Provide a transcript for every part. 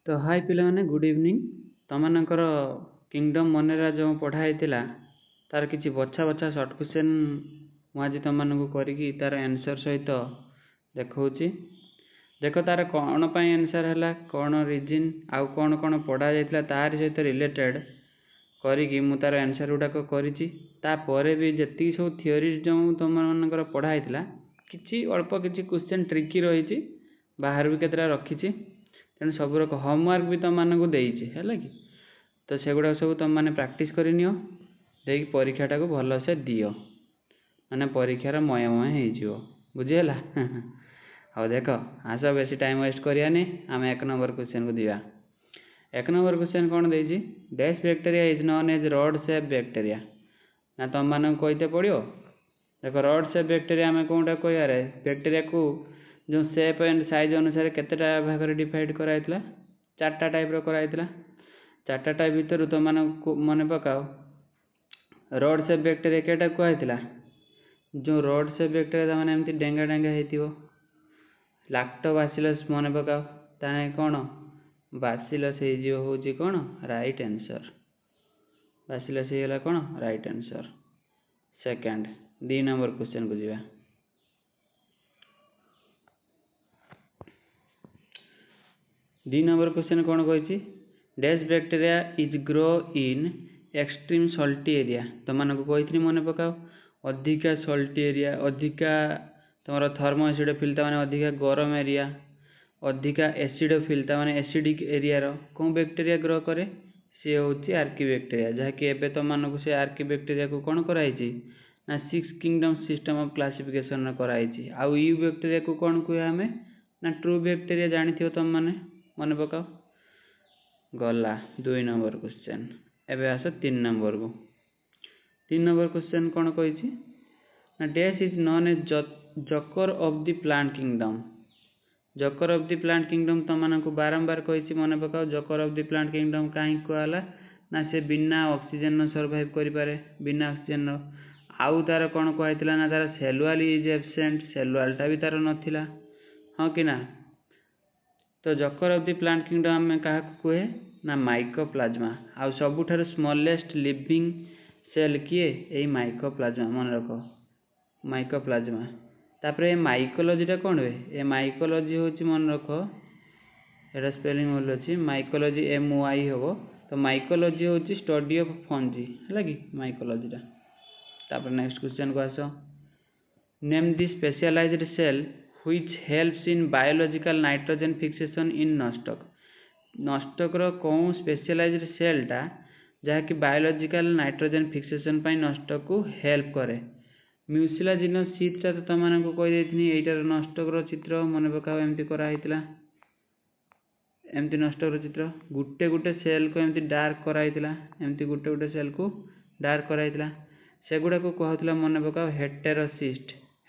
तो हाय पिलाने good evening तमनकर kingdom Manera जो पढ़ाई तार किसी बछा बछा सर्ट क्वेश्चन मुझे तुम करी तार आंसर सहित देखौची देख तार कौन पाई आंसर है कौन रिजन आउ कौन कौन पढ़ा जाता तार सहित रिलेटेड करी मु तार आंसर गुड़ाक कर भी जी सब थियोरी जो तुम मनकर पढ़ाई किसी अल्प किसी क्वेश्चन ट्रिकी रही बाहर भी केतरा रखी तेणु सब रक होमवर्क भी तुम मानक देती है कि तो सेगुड़ा सब तुम मैंने प्राक्ट कर परीक्षाटा को भलसे दियो माने परीक्षार मयमय हो बुझीगला हाँ देख आस बेसी टाइम वेस्ट करानी आम एक नंबर क्वेश्चन को दिवा एक नंबर क्वेश्चन कौन देती dash bacteria is known as rod shape bacteria ना तुम मानक कहते पड़ो देख रड शेप बैक्टेरिया आम कौटा कह बैक्टेरिया को जो शेप एंड साइज अनुसार केतेटा भाग डिवाइड कराइला चार्टा टाइप कराइला चार्टा टाइप भितर तुम मन पकाओ रड शेप बैक्टेरिया केटा कहला जो रड शेप बैक्टेरिया मैंने एमती डेंगा डेंगा हो लैक्टोबैसिलस मन पकाओ ताने कौन बैसिलस हो कौन राइट आंसर बैसिलस होगा कौन right answer second 2 number question को जीवा 2 नंबर क्वेश्चन कौन कही dash bacteria is grow in extreme salty area तुम कही मन पकाओ अधिका सल्टी एरिया अधिका तुम थर्मो एसिडोफिल मैंने अधिका गरम एरिया अधिका एसिडोफिल मैंने एसिडिक एरिया कौन बैक्टेरिया ग्रो करे सी हूँ आर्की बैक्टेरिया जहाँकि एवं तुम मानक से आर्की बैक्टेरिया को कौन कराई ना 6 किंगडम सिस्टम ऑफ क्लासिफिकेशन कराई आउ यू बैक्टेरिया को कौन कहे आम ना ट्रू बैक्टेरिया जानी तुम मैंने मन पकाओ गला 2 नंबर क्वेश्चन एवं आस 3 नंबर को 3 नंबर क्वेश्चन कौन कही ना डैश इज नोन एज जकर ऑफ द प्लांट किंगडम जकर ऑफ द प्लांट किंगडम तुम मानक बारंबार कही मन पकाओ जकर ऑफ द प्लांट किंगडम कहीं कहला ना से बिना ऑक्सीजन सर्वाइव करें बिना ऑक्सीजन आउ तार कौन कहला ना तार सेलुअल इज एब्सेंट सेलुअलटा भी तार नाला हाँ कि ना तो जकर ऑफ द प्लांट किंगडम आम क्या कहे ना माइकोप्लाज्मा आउ सबुठार स्मॉलेस्ट लिविंग सेल किए यही माइकोप्लाज्मा मन रख माइकोप्लाज्मा तापर ये माइकोलॉजीटा कौन हुए ये माइकोलॉजी हूँ मन रख एटा स्पेलिंग भूल अच्छी माइकोलॉजी MY हम तो माइकोलॉजी हूँ स्टडी ऑफ फंजी है कि माइकोलॉजीटा तापर नेक्स्ट क्वेश्चन को आस name the specialized cell which helps in biological nitrogen fixation in Nostoc नस्टकर कौन स्पेशलाइज्ड सेलटा जहाँकि बायोलॉजिकल नाइट्रोजन फिक्सेशन नष्टक को हेल्प करे म्यूसिलाजिनस सीड्सटा तो तुम मानक कही यहीटार नष्टकर चित्र मन पकाओ एमती कराइला एमती नष्टकर चित्र गुटे गुटे सेल को एमती डार्क कराइला एमती गुटे गुटे सेल को डार्क कराइला सेगुड़ा को कहला मन पकाओ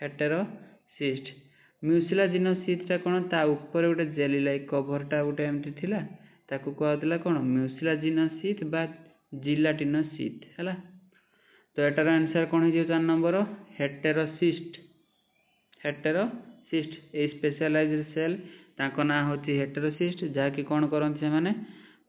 हेटेरोसिस्ट म्यूसिलाजिनस सीड्सटा कौन ता ऊपर गोटे जेली लाइक कभरटा गोटे एमती थिला ताकू कहला कौन म्यूसिलाजिनस सीट बा जिलाटिनस सीट है तो एटार आंसर कौन हो 4 number heterocyst a specialised cell ताको ना होची हेटेरोसिस्ट जहाँकि कौन करती से माने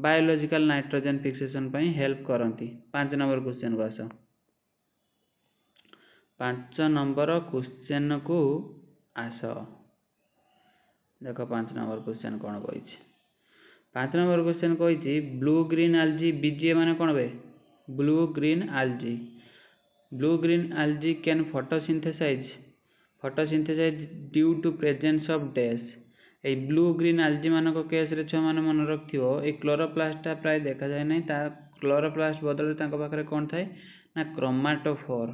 बायोलॉजिकल नाइट्रोजन फिक्सेशन पई हेल्प करती 5 नंबर क्वेश्चन को आस 5 नंबर क्वेश्चन को आस देख 5 नंबर क्वेश्चन कौन कही 5 नंबर क्वेश्चन कही ब्लू ग्रीन आलजी बीजीए माने कौन बे blue green algae can photosynthesize due to presence of dash ए ब्लू ग्रीन आलजी मानक केस रे छुआ माने मन रखियो ए क्लोरोप्लास्टटा प्राय देखा जाए नहीं ता क्लोरोप्लास्ट बदल तांको पाखरे कौन थाए ना क्रोमाटोफोर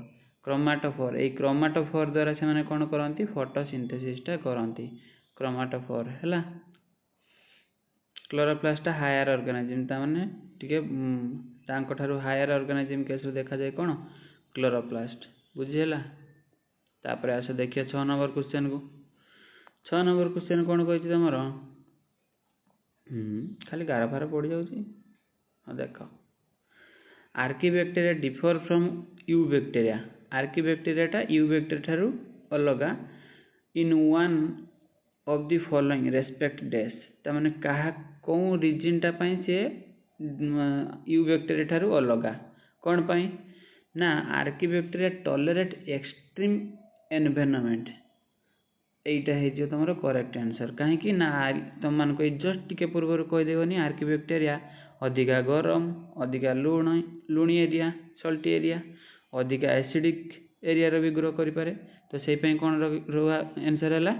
ए क्रोमाटोफोर द्वारा से माने कौन करती फोटोसिंथेसिसटा करती क्रोमाटोफोर है क्लोरोप्लास्टटा हायर ऑर्गेनिज्म ताने टिके तांको हायर ऑर्गेनिज्म केस देखा जाए कौन क्लोरोप्लास्ट बुझीगला तापर आस देखिए 6 नंबर क्वेश्चन को 6 नंबर क्वेश्चन कौन कही तुम खाली गार फार पड़ जाऊँगी हाँ देख archaebacteria differ from eubacteria eubacteria ठारू अलग in one of the following respect dash तामाने कहा कौन रीजन टा पई से यू बैक्टीरिया ठारू अलगा कौन पई ना Archie bacteria tolerate extreme environment एटा है जो तुम करेक्ट आंसर कहीं ना तुम मान जस्ट टिके पूर्व कहीदेवनी आर्की बैक्टीरिया अधिका गरम अधिका लुणी एरिया सल्टी एरिया अधिका एसिडिक एरिया भी ग्रो करें तो से कौन आंसर है ना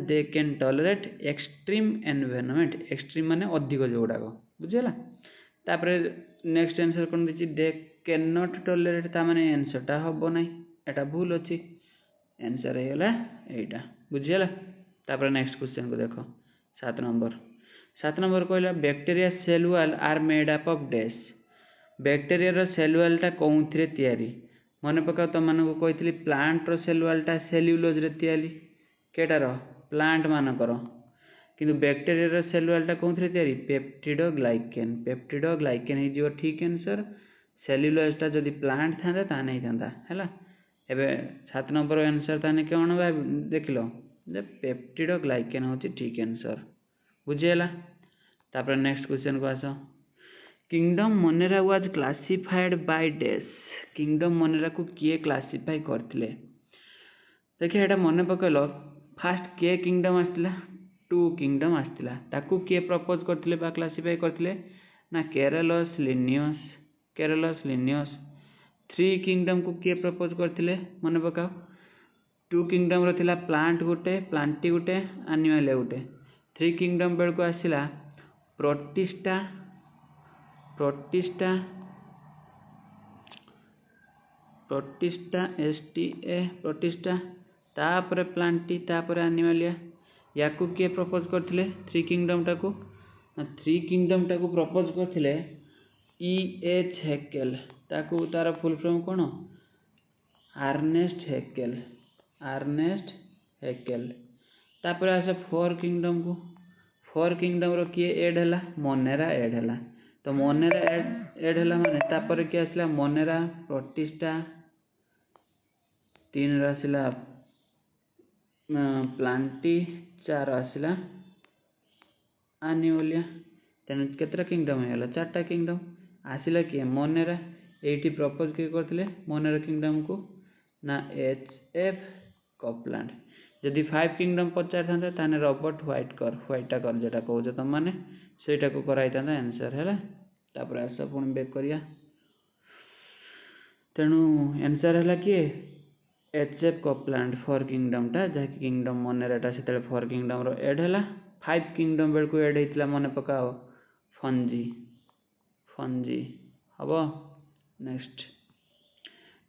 they can tolerate extreme environment extreme माने अधिक जोड़ाक बुझेगा तापर नेक्स्ट आंसर कौन देखिए दे कैन नॉट टॉलरेट ता माने आंसरटा हम ना एटा भूल अच्छी आंसर है यहीटा बुझीगला तापर नेक्स्ट क्वेश्चन को देख 7 नंबर कहला bacteria cell wall are made up of dash bacteria cell wall कौन तैयारी मन पका तुम मानक कही प्लांट रो सेल वॉल सेल्युलोज रे तैयारी केटार प्लांट मानकर किंतु बैक्टीरिया सेल वॉल कौन तैयारी पेप्टिडोग्लाइकेन इज योर ठीक आंसर सेल्युलोजटा जदि प्लांट था ताने ही था है एबे 7 नंबर आंसर ताने कौन देख लो पेप्टिडोग्लाइकेन हूँ ठीक आंसर बुझीगला तापर नेक्स्ट क्वेश्चन को आस kingdom Monera was classified by dash kingdom Monera को किए क्लासिफाई करथिले देखिए एटा मन पकल फास्ट के किंगडम आसला 2 किंगडम आसला ताकू किए प्रपोज करथिले बा क्लासिफाई करथिले ना केरलस लिनियस 3 किंगडम को किए प्रपोज करथिले मन पकाओ 2 किंगडम रो थिला प्लांट गुटे प्लांटी गुटे एनिमल गुटे 3 किंगडम बेल को आसिला प्रोटिस्टा प्रोटिस्टा तापर प्लांटी तापर एनिमलिया याकू किए प्रपोज करथिले 3 किंगडम टाकू 3 किंगडम टाकू प्रपोज करथिले E.H. हेकेल ताकू तार फुल फॉर्म कौन आर्नेस्ट हेकेल तापर आसे 4 किंगडम को 4 किंगडम रो किए एड है मोनेरा एड है तो मोनेरा एड है माने तापर किए आसला मोनेरा प्रोटिस्टा 3 आसला प्लांटी 4 आसला एनिमलिया तेन केतरा किंगडम है 4टा किंगडम आसला किए मोनेरा एटी प्रपोज किए करथिले मोनेरा किंगडम को ना H.F. कपलैंड जदि 5 किंगडम पचार था ताने रॉबर्ट व्हाइटकर जेटा कहूछ तुम मैंने सेटा को कराई था आंसर है तापर आस पुणी बेक करिया तेणु आंसर है किए H.F. कपलैंड 4 किंगडम टा जहाँकि किंगडम मोनेराटा से 4 किंगडम रो एड है 5 किंगडम बेल को एड होता मन पकाओ फंजी हम next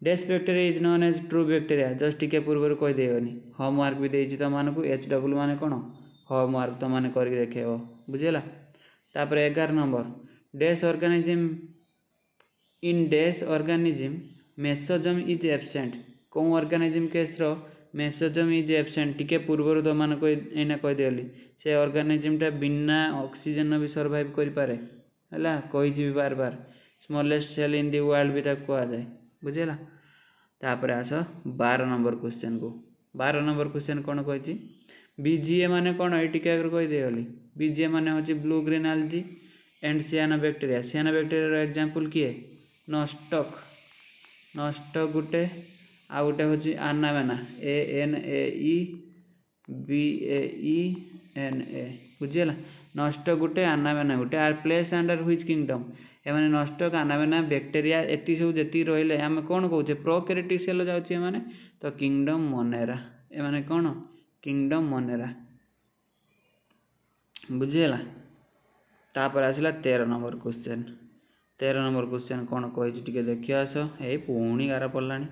dash bacteria is known as true bacteria just टिके पूर्व कहीदेनी होमवर्क भी देती तुम मानक HW मान कौन होमवर्क तुम मैंने करके देखेब बुझेगा तापर 11 number dash organism in dash organism mesosome is absent कौन ऑर्गेनिज्म केस रो मेसोजम इज एब्सेंट टिके पूर्व तुम मैंने एना कहीदेली से ऑर्गेनिज्म टा बिना ऑक्सीजन भी सर्वाइव कर पारे है कही बार बार smallest cell in the world भी ताक कह जाए बुझेगा तापर आस 12 नंबर क्वेश्चन को 12 नंबर क्वेश्चन कौन कही बीजीए माने कौन ये कहीदेली बीजीए माने हूँ blue green algae and cyanobacteria example किए नॉस्टक गुटे आ गोटे हूँ आनाबेना ANAEBAENA बुझीगला नष्ट गुटे आनाबेना गुटे are place under which kingdom एमाने नष्टक आनाबेना बैक्टीरिया एति सब जेति रहिले आमे कोन कहूचे प्रोकैरियोटिक सेल जाउची माने तो किंगडम मोनेरा एमाने कोन किंगडम मोनेरा बुझीगला तापर आसला 13 नंबर क्वेश्चन कौन कही टिके देखिए आस ये पुणी गार पड़लानी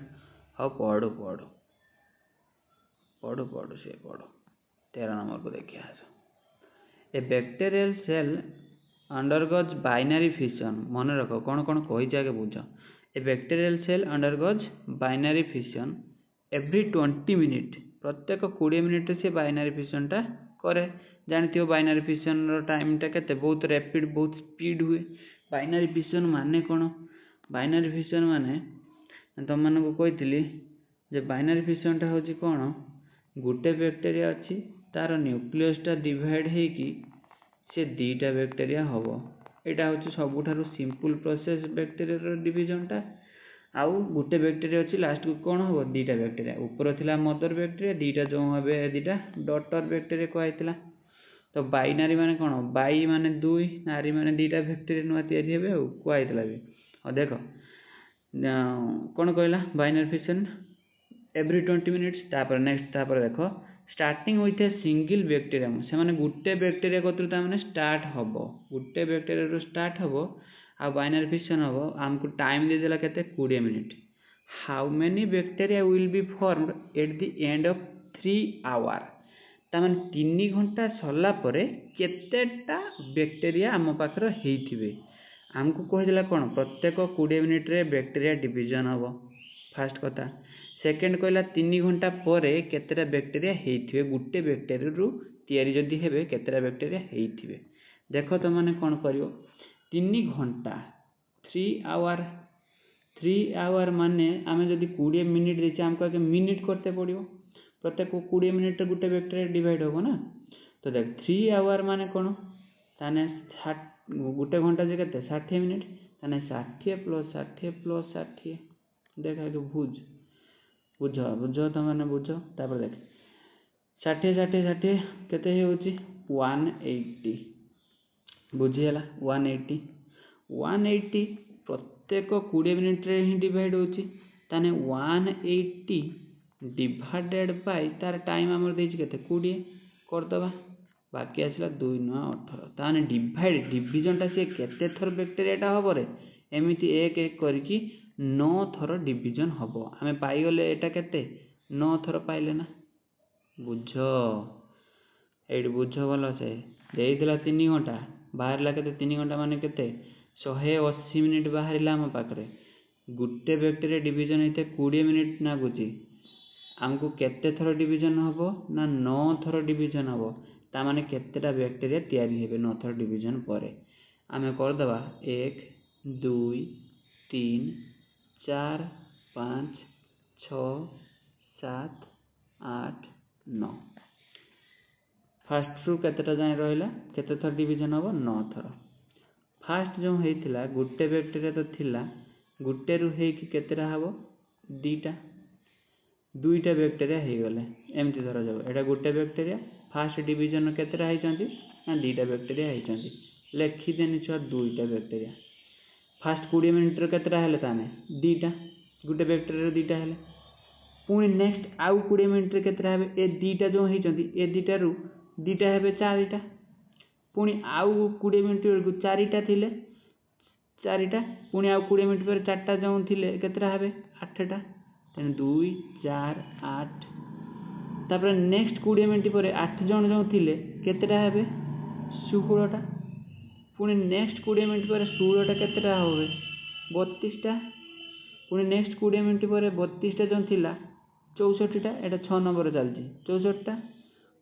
हाँ पढ़ु से पढ़ 13 नंबर को देखिए आस a bacterial cell undergoes binary fission मन रख कौन कही आगे बुझ a bacterial cell undergoes binary fission every 20 minute प्रत्येक 20 मिनिट से बाइनरी फिशन टा करे जानते बाइनरी फिशन टाइम टा केते बहुत रैपिड बहुत स्पीड हुए बाइनरी फिशन माने कौन बाइनरी फिशन माने तुम मानक कही जे बाइनरी फिशन टा हूँ कौन गोटे बैक्टीरिया अच्छी तार न्यूक्लियसटा डिवाइड होगी से दीटा बैक्टेरिया हम। यहाँ हूँ सबुठारु सिंपल प्रोसेस बैक्टेरिया डिविजनटा। आउ गोटे बैक्टेरिया अच्छी लास्ट को कौन हम दीटा बैक्टेरिया ऊपर थिला मदर बैक्टेरिया दीटा जो हे दीटा डटर बैक्टेरिया कहला। तो बाइनारी माने कौन बाई माने दुई नारी माने दीटा बैक्टेरिया नुआ तैयारी हेबे आ कहला भी। और देख कौन कहला बाइनरी फिशन एवरी 20 मिनिट्स। तापर नेक्स्ट तापर देख starting with a single bacterium से माने गुटे बैक्टेरिया कतु ताने स्टार्ट हम गुटे बैक्टेरिया रो स्टार्ट हम आ बाइनरी फिशन हम आमको टाइम दे देला केते 20 minute. How many bacteria will be formed at the end of 3 hour ताମାନେ 3 घंटा सरला परे केतेटा बैक्टेरिया आम पाखर हेइथिबे आमको कहिदेला कोन प्रत्येक 20 मिनिट रे बैक्टेरिया डिवीजन हबो फर्स्ट कथा। सेकंड कहला 3 घंटा परे केतेटा बैक्टेरिया हेइथिबे गुटे बैक्टेरिया रु तयारी जदी हेबे केतेटा बैक्टेरिया हेइथिबे। देखो तो माने कोन करियो 3 घंटा 3 आवर माने आमे जदी 20 मिनिट देचे हमको आगे मिनिट करते पड़ियो प्रत्येक 20 मिनिट गोटे बैक्टेरिया डिवाइड होगा ना। तो देख 3 आवर माने कौन ताने गोटे घंटा जे केते 60 मिनिट ताने 60 प्लस 60 प्लस 60 देख आगे बुझ तो माने बुझ। तापर देख 60 60 60 केते होउची 180 बुझियला 180 प्रत्येक 20 मिनिट रे ही डिवाइड होउची ताने 180 डिवाइडेड बाय तार टाइम आमर देछि केते 20 करदबा बाकी आसला 2 9 18 ताने डिवाइड डिवीजन ता से केते थर बैक्टेरिया टा हबो रे एमिति एक एक करके 9 थर डिवीजन हबो आमे पाई गले एटा केते 9 थर पाइले ना बुझो एड बुझो भलो से देइदिला 3 घंटा बाहरला केते 3 घंटा माने केते 180 मिनिट बाहरला हम पाखरे गुटे बैक्टेरिया डिवीजन हेते 20 मिनिट ना गुची आमको केते थर डिवीजन हबो ना 9 थर डिवीजन हबो ता माने केतेटा बैक्टेरिया तयारी हेबे 9 थर डिवीजन परे आमे कर दबा 1 2 3 4 5 6 7 8 9 फास्ट रु केतेटा जाय रहला केते थर डिवीजन हबो 9 थर। फास्ट जो हेइथिला गुटे बैक्टेरिया तो थिला गुटे रु हेकि केतेटा हबो दीटा दुईटा बैक्टेरिया हो गले एमती धर जाओ एटा गोटे बैक्टेरिया फास्ट डिवीजन केतेटा होइचंती ना दीटा बैक्टेरिया होइचंती लेखि देनी छुआ दुईटा बैक्टेरिया फास्ट 20 मिनिट रे केतेटा हेले ताने दीटा गोटे बैक्टेरिया दीटा हेले पुणी नेक्स्ट आउ 20 मिनिट रे केतेटा हेबे ए दीटा जो होइचंती ए दीटा रु दीटा हेबे चारिटा पुणी आउ 20 मिनिट रे चारिटा थिले चारिटा पुणी आउ 20 मिनिट पर चारटा जो थिले केतेटा हेबे 8टा 2 4 8 तापर नेक्स्ट 20 मिनिट पर 8 जन जो थिले केतेटा हेबे 16टा पुणी नेक्स्ट 20 मिनिट पर 16टा केतेटा होबे 32टा पुणी नेक्स्ट 20 मिनिट पर 32टा जो थिला 64टा एटा 6 नंबर चलची 64टा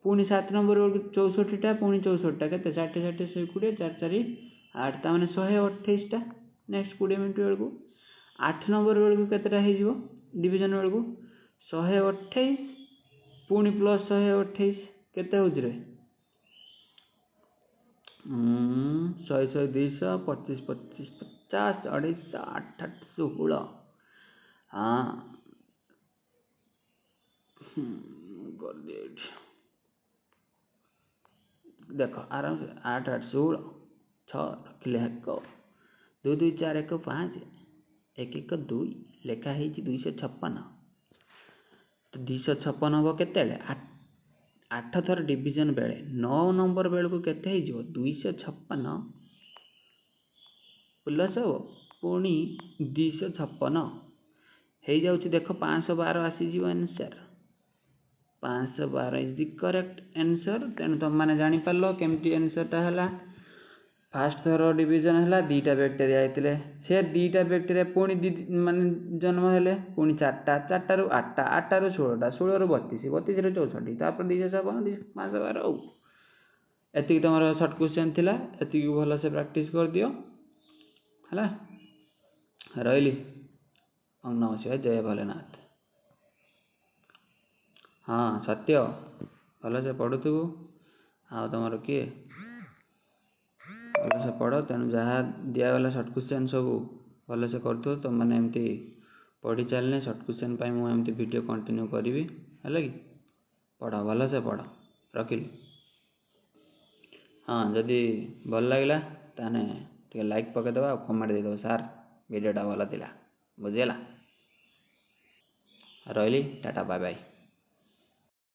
पुणी 7 नंबर 64टा पुणी 64टा केते 60 60 120 4 4 8 ता माने 128टा नेक्स्ट 20 मिनिट बेलको 8 नंबर बेलको केतेटा हे जिवो डिवीजन बेलको 128 पुणी प्लस 128 केते होउछ रे 100 100 200 25 25 50 250 8 8 16 हाँ कर दे देखो आराम से 8 8 16 6 रखिले 2 2 4 1 5 1 1 2 लेखा है 256 तो 256 हम केते 8 थर डिवीजन बेले 9 नंबर बेलू केते 256 प्लस पुणी 256 हो जाऊँ देख 512 आसीज answer 512 is the correct answer. तेणु तुम मैंने जापार केमती आंसरटा है फास्ट थर डिवीजन है दीटा बैक्टेरिया होते से दीटा बैक्टेरिया पुणी माने जन्म हेले पुणी 4टा 4टा रु 8टा 8टा रु 16टा 16 रु 32 32 रु 64 तापर 256 512 एति तुम सर्ट क्वेश्चन थिला एति भल से प्रैक्टिस कर दियो है रही नमस्कार जय भोलेनाथ। हाँ सत्य ଭଲସେ ପଢ଼ୁଥିବୁ ଆଉ ତୁମର କିଏ ଭଲସେ ପଢ଼। ତେଣୁ ଯାହା ଦିଆଗଲା ସର୍ଟ କ୍ୱେଶ୍ଚନ୍ ସବୁ ଭଲସେ କରୁଥିବ। ତୁମମାନେ ଏମିତି ପଢ଼ି ଚାଲିଲେ ସର୍ଟ କ୍ୱେଶ୍ଚନ୍ ପାଇଁ ମୁଁ ଏମିତି ଭିଡ଼ିଓ କଣ୍ଟିନ୍ୟୁ କରିବି, ହେଲା କି? ପଢ଼, ଭଲସେ ପଢ଼। ରଖିଲି। ହଁ, ଯଦି ଭଲ ଲାଗିଲା ତାହେଲେ ଟିକେ ଲାଇକ୍ ପକାଇଦେବା ଆଉ କମେଣ୍ଟ ଦେଇଦେବ, ସାର୍ ଭିଡ଼ିଓଟା ଭଲ ଥିଲା, ବୁଝିଗଲା? ରହିଲି, ଟାଟା, ବାଏ ବାଏ।